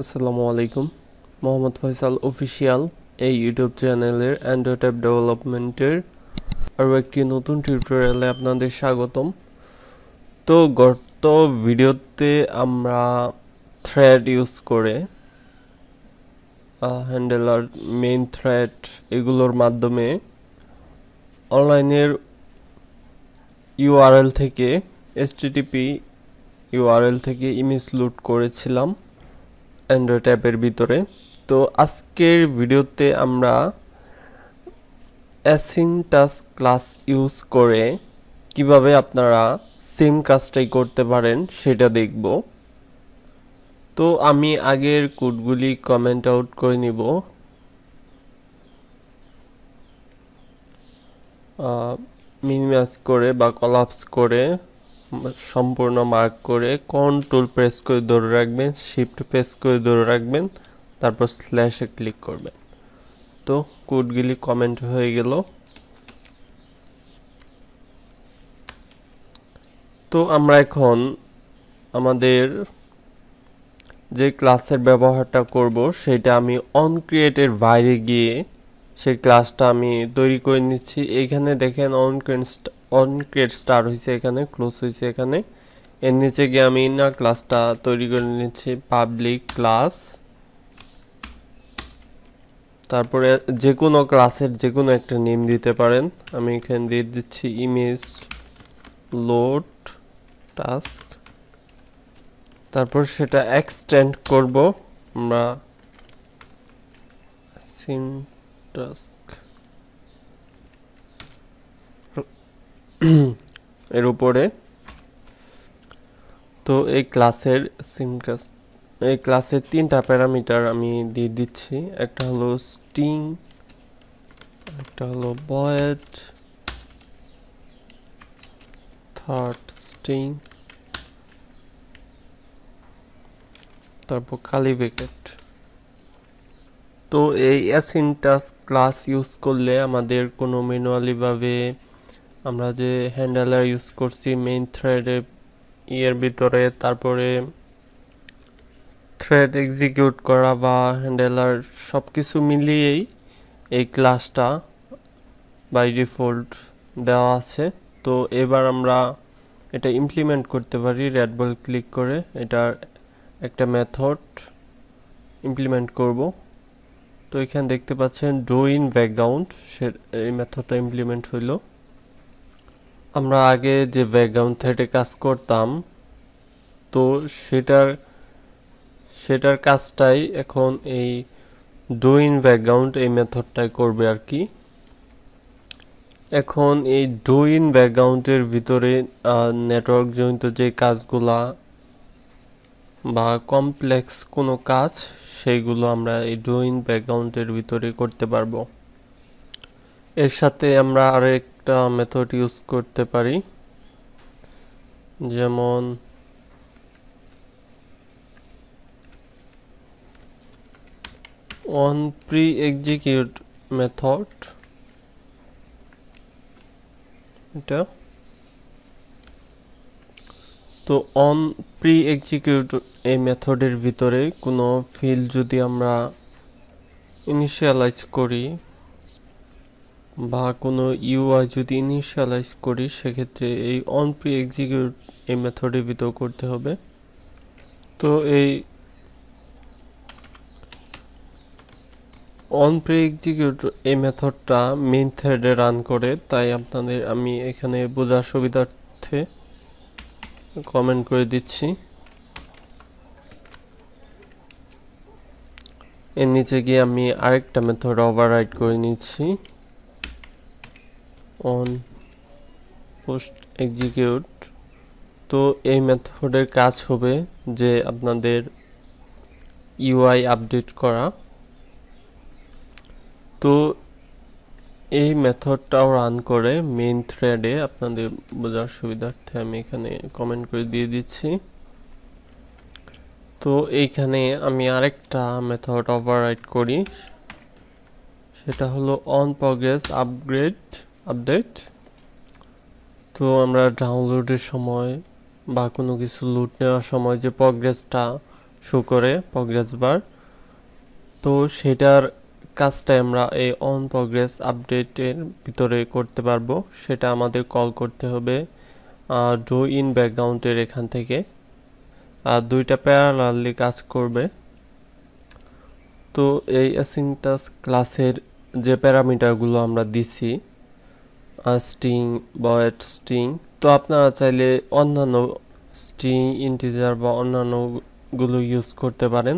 আসসালামু আলাইকুম। মোহাম্মদ ফয়সাল অফিসিয়াল এই ইউটিউব চ্যানেলের অ্যান্ড্রয়েড অ্যাপ ডেভেলপমেন্টের আরও একটি নতুন টিউটোরিয়ালে আপনাদের স্বাগতম। তো গত ভিডিওতে আমরা থ্রেড ইউজ করে হ্যান্ডেলার, মেইন থ্রেড এগুলোর মাধ্যমে অনলাইনের ইউআরএল থেকে HTTP ইউআরএল থেকে ইমেজ লোড করেছিলাম অ্যান্ড্রয়েড অ্যাপের ভিতরে। তো আজকের ভিডিওতে আমরা AsyncTask ক্লাস ইউজ করে কিভাবে আপনারা সেম কাজটাই করতে পারেন সেটা দেখব। তো আমি আগের কোডগুলি কমেন্ট আউট করে নিব। মিনিমাইজ করে বা কলাপস করে সম্পূর্ণ মার্ক করে কন্ট্রোল প্রেস করে ধরে রাখবেন, শিফট প্রেস করে ধরে রাখবেন, তারপর স্ল্যাশে ক্লিক করবেন। তো কোডগুলি কমেন্ট হয়ে গেল। তো আমরা এখন আমাদের যে ক্লাসের ব্যবহারটা করব সেটা আমি অন ক্রিয়েটের বাইরে গিয়ে সেই ক্লাসটা আমি তৈরি করে নিচ্ছি। এইখানে দেখেন অন ক্রিয়েট স্টার হয়েছে, এখানে ক্লোজ হয়েছে। এখানে এর নিচে গিয়ে আমি ইনার ক্লাসটা তৈরি করে নিচ্ছি, পাবলিক ক্লাস। তারপরে যে কোনো ক্লাসের যে কোনো একটা নেম দিতে পারেন। আমি এখানে দিয়ে দিচ্ছি ইমেজ লোড টাস্ক। তারপর সেটা এক্সটেন্ড করব আমরা AsyncTask এর উপরে। তো এই ক্লাসের তিনটা প্যারামিটার আমি দিয়ে দিচ্ছি। একটা হলো স্ট্রিং, একটা হলো ভয়েড, থার্ড স্ট্রিং, তারপর কালি ব্র্যাকেট। তো এই AsyncTask ক্লাস ইউজ করলে আমাদের কোনো ম্যানুয়ালি ভাবে আমরা যে হ্যান্ডেলার ইউজ করছি মেইন থ্রেডের এর ভিতরে, তারপরে থ্রেড এক্সিকিউট করা বা হ্যান্ডেলার সব কিছু মিলিয়েই এই ক্লাসটা বাই ডিফল্ট দেওয়া আছে। তো এবার আমরা এটা ইমপ্লিমেন্ট করতে পারি রেড বল ক্লিক করে। এটার একটা মেথড ইমপ্লিমেন্ট করব। তো এখানে দেখতে পাচ্ছেন ডু ইন ব্যাকগ্রাউন্ড, এই মেথডটা ইমপ্লিমেন্ট হইল। আমরা আগে যে ব্যাকগ্রাউন্ড থ্রেডে কাজ করতাম তো সেটার কাজটাই এখন এই ডু ইন ব্যাকগ্রাউন্ড এই মেথডটাই করবে আর কি। এখন এই ডু ইন ব্যাকগ্রাউন্ডের ভিতরে নেটওয়ার্ক জনিত যে কাজগুলা বা কমপ্লেক্স কোনো কাজ সেইগুলো আমরা এই ডু ইন ব্যাকগ্রাউন্ডের ভিতরে করতে পারবো। এর সাথে আমরা আরেকটা মেথড ইউজ করতে পারি, যেমন অন প্রি এক্সিকিউট মেথড। এটা তো অন প্রি এক্সিকিউট এই মেথডের ভিতরে কোনো ফিল্ড যদি আমরা ইনিশিয়ালাইজ করি বা কোনো ইউআই যদি ইনিশিয়ালাইজ করি সেক্ষেত্রে এই অন প্রি এক্সিকিউট এই মেথডের ভিতর করতে হবে। তো এই অন প্রি এক্সিকিউট এই মেথডটা মেইন থ্রেডে রান করে, তাই আপনাদের আমি এখানে বোঝার সুবিধার্থে কমেন্ট করে দিচ্ছি। এর নিচে গিয়ে আমি আরেকটা মেথড ওভাররাইড করে নিচ্ছি, অন পোস্ট এক্সিকিউট। তো এই মেথডের কাজ হবে যে আপনাদের ইউআই আপডেট করা। তো এই মেথডটাও রান করে মেইন থ্রেডে, আপনাদের বোঝার সুবিধার্থে আমি এখানে কমেন্ট করে দিয়ে দিচ্ছি। তো এইখানে আমি আরেকটা মেথড ওভাররাইড করি, সেটা হলো অন প্রগ্রেস আপডেট। তো আমরা ডাউনলোডের সময় বা কোনো কিছু লুট নেওয়ার সময় যে প্রগ্রেসটা শো করে প্রগ্রেস বার। তো সেটার কাজটা আমরা এই অন প্রগ্রেস আপডেটের ভিতরে করতে পারবো। সেটা আমাদের কল করতে হবে ডো ইন ব্যাকগ্রাউন্ডের এখান থেকে, আর দুইটা প্যারালালি কাজ করবে। তো এই AsyncTask ক্লাসের যে প্যারামিটারগুলো আমরা দিছি, স্ট্রিং, ভয়েড স্ট্রিং, তো আপনারা চাইলে অন্যান্য স্ট্রিং, ইন্টিজার বা অন্যান্যগুলো ইউজ করতে পারেন।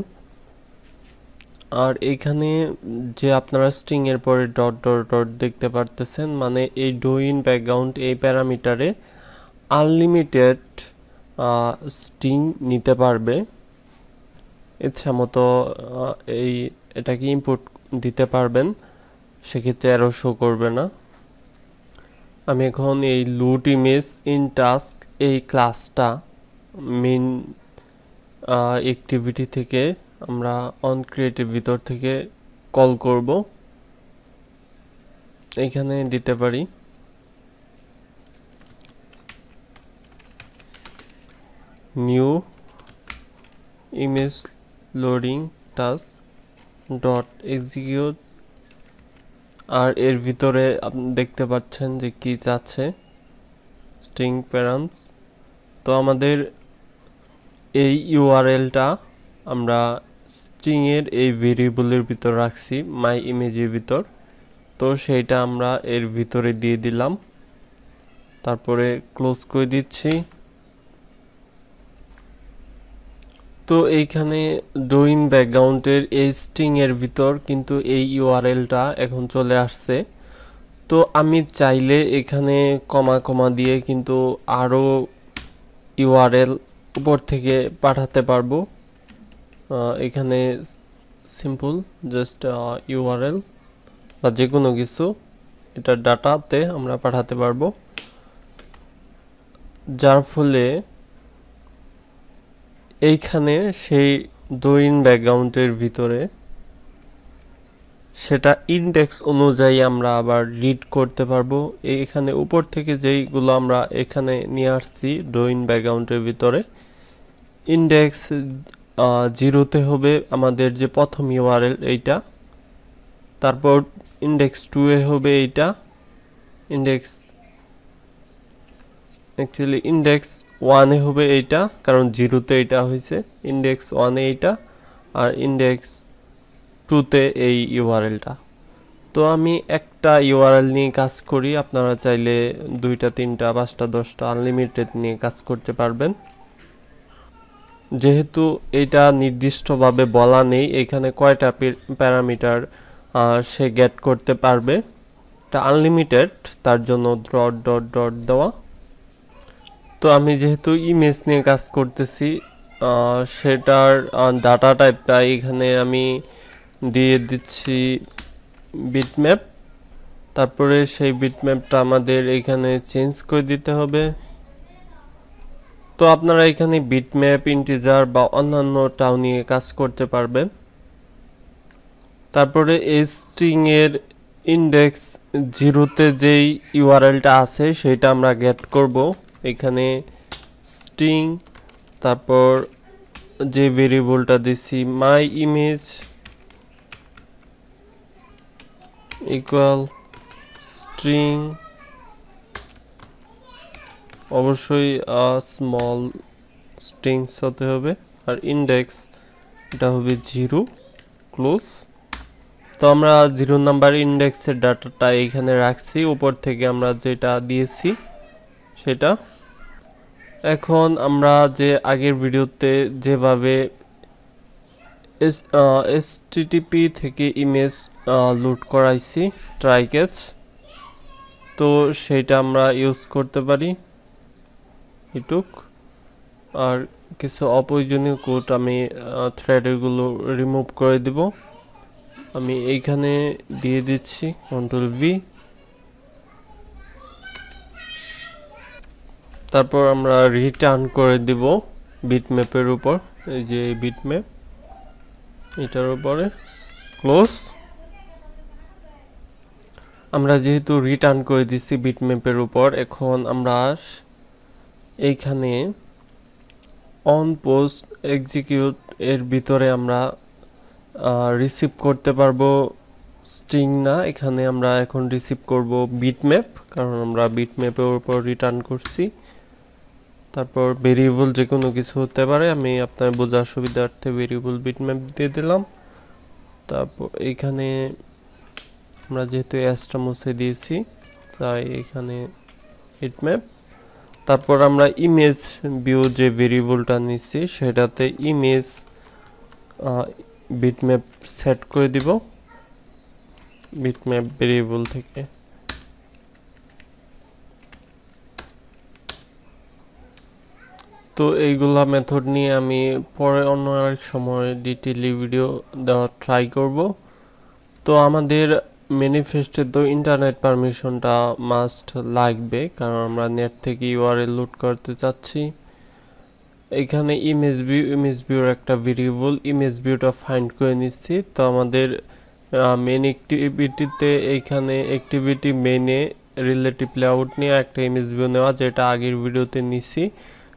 আর এখানে যে আপনারা স্ট্রিং এর পরে ডট ডট ডট দেখতে পারতেছেন, মানে এই ডো ইন ব্যাকগ্রাউন্ড এই প্যারামিটারে আনলিমিটেড স্ট্রিং নিতে পারবে। ইচ্ছা মতো এটাকে ইনপুট দিতে পারবেন, সেক্ষেত্রে এরো শো করবে না। আমি এখন এই লুট ইমেজ ইন টাস্ক এই ক্লাসটা মেইন অ্যাক্টিভিটি থেকে আমরা অন ক্রিয়েটিভ ভিতর থেকে কল করব। এখানে দিতে পারি new image loading task dot execute. আর এর ভিতরে আপনি দেখতে পাচ্ছেন যে কি চাচ্ছে, স্ট্রিং প্যারামস। তো আমাদের এই ইউআরএলটা আমরা স্ট্রিং এর এই ভেরিয়েবলের ভিতর রাখছি, মাই ইমেজের ভিতর। তো সেইটা আমরা এর ভিতরে দিয়ে দিলাম, তারপরে ক্লোজ করে দিচ্ছি। তো এইখানে ডোইন ব্যাকগ্রাউন্ডের এই স্ট্রিং এর ভিতর কিন্তু এই ইউআরএলটা এখন চলে আসছে। তো আমি চাইলে এখানে কমা কমা দিয়ে কিন্তু আরও ইউআরএল উপর থেকে পাঠাতে পারবো। এখানে সিম্পল জাস্ট ইউআরএল বা যে কোনো কিছু এটা ডাটাতে আমরা পাঠাতে পারবো, যার ফলে এইখানে সেই ডোইন ব্যাকগ্রাউন্ডের ভিতরে সেটা ইন্ডেক্স অনুযায়ী আমরা আবার রিড করতে পারবো। এখানে উপর থেকে যেইগুলো আমরা এখানে নিয়ে আসছি ডোইন ব্যাকগ্রাউন্ডের ভিতরে, ইন্ডেক্স 0-তে হবে আমাদের যে প্রথম ইউআরএল এইটা, তারপর ইন্ডেক্স 2-এ হবে এইটা, ইন্ডেক্স 1-এ হবে এইটা, কারণ 0-তে এটা হয়েছে, ইন্ডেক্স 1-এ এইটা, আর ইন্ডেক্স 2-তে এই ইউআরএলটা। তো আমি একটা ইউআরএল নিয়ে কাজ করি, আপনারা চাইলে 2টা 3টা 5টা 10টা আনলিমিটেড নিয়ে কাজ করতে পারবেন। যেহেতু এটা নির্দিষ্টভাবে বলা নেই এখানে কয়টা প্যারামিটার সে গেট করতে পারবে, এটা আনলিমিটেড, তার জন্য ডট ডট ডট দেওয়া। তো আমি যেহেতু ইমেজ নিয়ে কাজ করতেছি, সেটার ডাটা টাইপটা এখানে আমি দিয়ে দিচ্ছি বিটম্যাপ। তারপরে সেই বিটম্যাপটা আমাদের এখানে চেঞ্জ করে দিতে হবে। তো আপনারা এখানে বিটম্যাপ, ইন্টিজার বা অন্যান্যটাও নিয়ে কাজ করতে পারবেন। তারপরে এই স্ট্রিং এর ইন্ডেক্স 0-তে যেই ইউআরএলটা আছে সেটা আমরা গেট করব। এখানে স্ট্রিং, তারপর যে ভেরিয়েবলটা দিছি মাই ইমেজ ইকুয়াল স্ট্রিং, অবশ্যই স্মল স্ট্রিংস হতে হবে, আর ইন্ডেক্স এটা হবে 0, ক্লোজ। তো আমরা 0 নাম্বার ইন্ডেক্সের ডাটাটা এখানে রাখছি, উপর থেকে আমরা যেটা দিয়েছি সেটা। এখন আমরা যে আগের ভিডিওতে যেভাবে HTTP থেকে ইমেজ লোড করাইছি ট্রাই ক্যাচ, তো সেইটা আমরা ইউজ করতে পারি এটুক। আর কিছু অপ্রয়োজনীয় কোড আমি থ্রেডেরগুলো রিমুভ করে দেব। আমি এইখানে দিয়ে দিচ্ছি Ctrl+V। তারপর আমরা রিটার্ন করে দিব বিটম্যাপের উপর, এই যে বিটম্যাপ এটার উপরে ক্লোজ। আমরা যেহেতু রিটার্ন করে দিচ্ছি বিটম্যাপের উপর, এখন আমরা এইখানে অন পোস্ট এক্সিকিউট এর ভিতরে আমরা রিসিভ করতে পারবো স্ট্রিং না, এখানে আমরা এখন রিসিভ করব বিটম্যাপ, কারণ আমরা বিটম্যাপের উপর রিটার্ন করছি। তারপর ভেরিয়েবল যে কোনো কিছু হতে পারে, আমি আপনার বোঝার সুবিধার্থে ভেরিয়েবল বিটম্যাপ দিয়ে দিলাম। তারপর এইখানে আমরা যেহেতু অ্যাসটা মুছে দিয়েছি তাই এখানে বিটম্যাপ। তারপর আমরা ইমেজ ভিউ যে ভেরিয়েবলটা নিচ্ছি সেটাতে ইমেজ বিটম্যাপ সেট করে দিব বিটম্যাপ ভেরিয়েবল থেকে। তো এইগুলা মেথড নিয়ে আমি পরে অন্য আরেক সময় ডিটেইলি ভিডিও দেওয়ার ট্রাই করব। তো আমাদের ম্যানিফেস্টে তো ইন্টারনেট পারমিশনটা মাস্ট লাগবে, কারণ আমরা নেট থেকে ইউআরএল লোড করতে চাচ্ছি। এখানে ইমেজ ভিউর একটা ভেরিয়েবল ইমেজ ভিউটা ফাইন্ড করে নিচ্ছি। তো আমাদের মেন অ্যাক্টিভিটিতে এইখানে অ্যাক্টিভিটি মেনে রিলেটিভ লেআউট নিয়ে একটা ইমেজ ভিউ নেওয়া, যেটা আগের ভিডিওতে নিছি,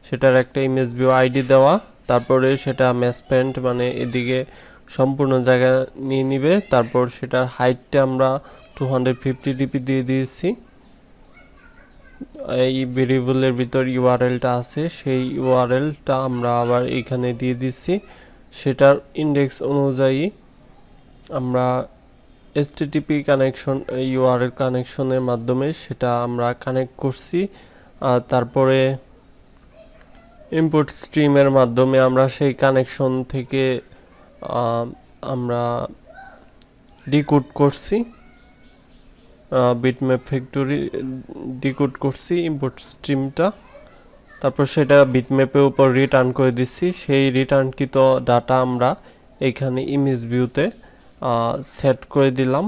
সেটার একটা ইমেজ ভিউ আইডি দেওয়া। তারপরে সেটা ম্যাসপেন্ট মানে এদিকে সম্পূর্ণ জায়গা নিয়ে নিবে। তারপর সেটার হাইটটা আমরা 250 ডিপি দিয়ে দিয়েছি। এই ভেরিয়েবলের ভিতর ইউআরএলটা আছে, সেই ইউআরএলটা আমরা আবার এখানে দিয়ে দিচ্ছি। সেটার ইন্ডেক্স অনুযায়ী আমরা HTTP কানেকশন ইউআরএল কানেকশনের মাধ্যমে সেটা আমরা কানেক্ট করছি। আর তারপরে ইনপুট স্ট্রিমের মাধ্যমে আমরা সেই কানেকশন থেকে আমরা ডিকোড করছি, বিটম্যাপ ফ্যাক্টরি ডিকোড করছি ইনপুট স্ট্রিমটা। তারপর সেটা বিটম্যাপের উপর রিটার্ন করে দিচ্ছি। সেই রিটার্নকৃত ডাটা আমরা এখানে ইমেজ ভিউতে সেট করে দিলাম।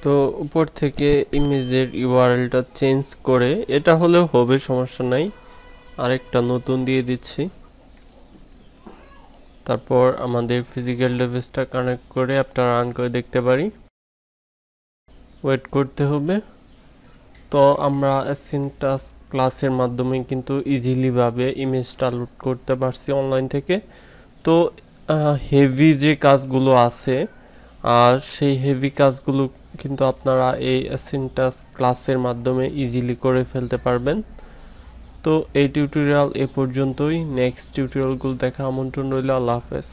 তো উপর থেকে ইমেজের ইউআরএলটা চেঞ্জ করে, এটা হলেও হবে, সমস্যা নাই, আরেকটা নতুন দিয়ে দিচ্ছি। তারপর আমাদের ফিজিক্যাল ডিভাইসটা কানেক্ট করে অ্যাপটা রান করে দেখতে পারি। ওয়েট করতে হবে। তো আমরা AsyncTask ক্লাসের মাধ্যমে কিন্তু ইজিলি ভাবে ইমেজটা লোড করতে পারছি অনলাইন থেকে। তো হেভি যে কাজগুলো আছে সেই হেভি কাজগুলো কিন্তু আপনারা এই AsyncTask ক্লাসের মাধ্যমে ইজিলি করে ফেলতে পারবেন। তো এই টিউটোরিয়াল এ পর্যন্তই। নেক্সট টিউটোরিয়ালগুলো দেখা আমন্ত্রণ রইল। আল্লাহ হাফেজ।